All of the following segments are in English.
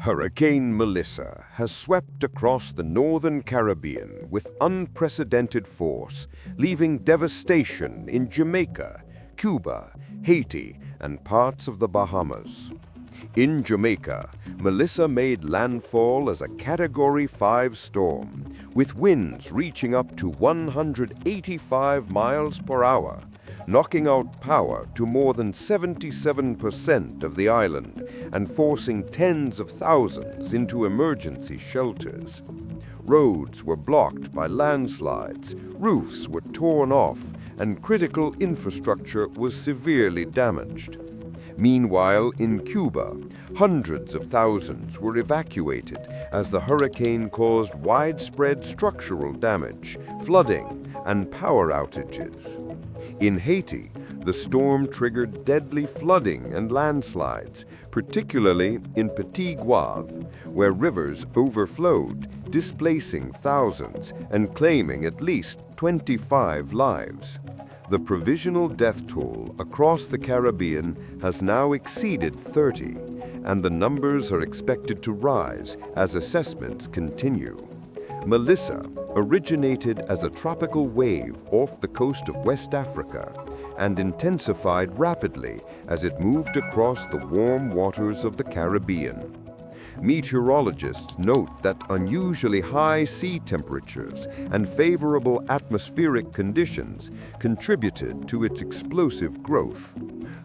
Hurricane Melissa has swept across the northern Caribbean with unprecedented force, leaving devastation in Jamaica, Cuba, Haiti, and parts of the Bahamas. In Jamaica, Melissa made landfall as a Category 5 storm, with winds reaching up to 185 miles per hour, knocking out power to more than 77% of the island and forcing tens of thousands into emergency shelters. Roads were blocked by landslides, roofs were torn off, and critical infrastructure was severely damaged. Meanwhile, in Cuba, hundreds of thousands were evacuated as the hurricane caused widespread structural damage, flooding, and power outages. In Haiti, the storm triggered deadly flooding and landslides, particularly in Petit Goâve, where rivers overflowed, displacing thousands and claiming at least 25 lives. The provisional death toll across the Caribbean has now exceeded 30, and the numbers are expected to rise as assessments continue. Melissa originated as a tropical wave off the coast of West Africa and intensified rapidly as it moved across the warm waters of the Caribbean. Meteorologists note that unusually high sea temperatures and favorable atmospheric conditions contributed to its explosive growth.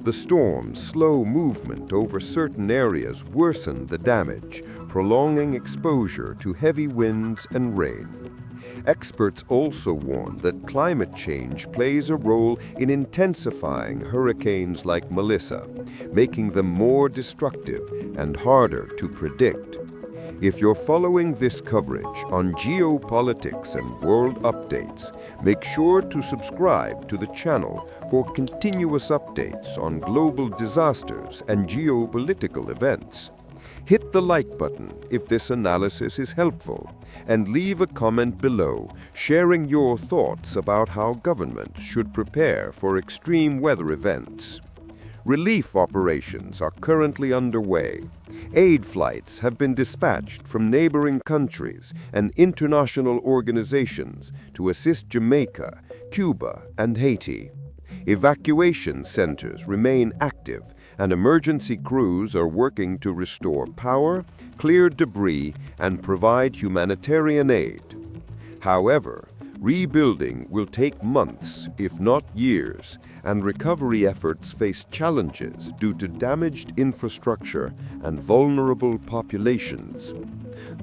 The storm's slow movement over certain areas worsened the damage, prolonging exposure to heavy winds and rain. Experts also warn that climate change plays a role in intensifying hurricanes like Melissa, making them more destructive and harder to predict. If you're following this coverage on geopolitics and world updates, make sure to subscribe to the channel for continuous updates on global disasters and geopolitical events. Hit the like button if this analysis is helpful, and leave a comment below sharing your thoughts about how governments should prepare for extreme weather events. Relief operations are currently underway. Aid flights have been dispatched from neighboring countries and international organizations to assist Jamaica, Cuba, and Haiti. Evacuation centers remain active, and emergency crews are working to restore power, clear debris, and provide humanitarian aid. However, rebuilding will take months, if not years, and recovery efforts face challenges due to damaged infrastructure and vulnerable populations.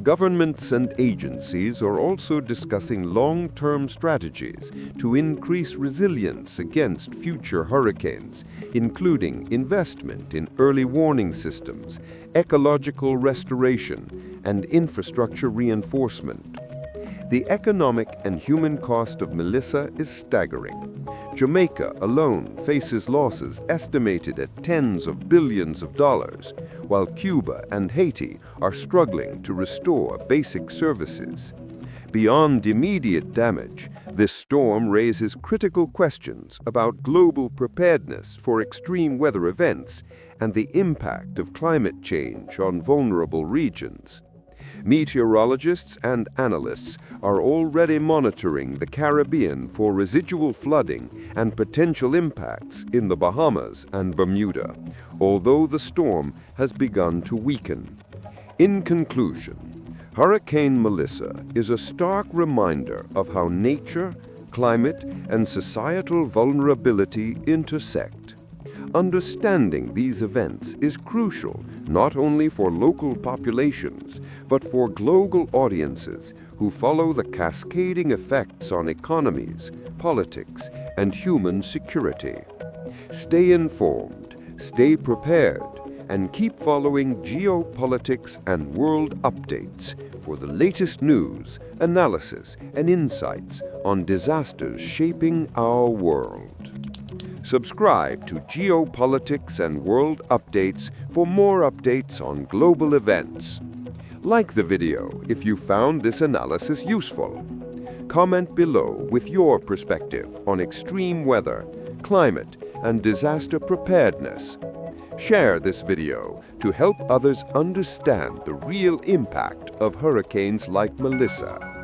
Governments and agencies are also discussing long-term strategies to increase resilience against future hurricanes, including investment in early warning systems, ecological restoration, and infrastructure reinforcement. The economic and human cost of Melissa is staggering. Jamaica alone faces losses estimated at tens of billions of dollars, while Cuba and Haiti are struggling to restore basic services. Beyond immediate damage, this storm raises critical questions about global preparedness for extreme weather events and the impact of climate change on vulnerable regions. Meteorologists and analysts are already monitoring the Caribbean for residual flooding and potential impacts in the Bahamas and Bermuda, although the storm has begun to weaken. In conclusion, Hurricane Melissa is a stark reminder of how nature, climate, and societal vulnerability intersect. Understanding these events is crucial not only for local populations, but for global audiences who follow the cascading effects on economies, politics, and human security. Stay informed, stay prepared, and keep following geopolitics and world updates for the latest news, analysis, and insights on disasters shaping our world. Subscribe to Geopolitics and World Updates for more updates on global events. Like the video if you found this analysis useful. Comment below with your perspective on extreme weather, climate, and disaster preparedness. Share this video to help others understand the real impact of hurricanes like Melissa.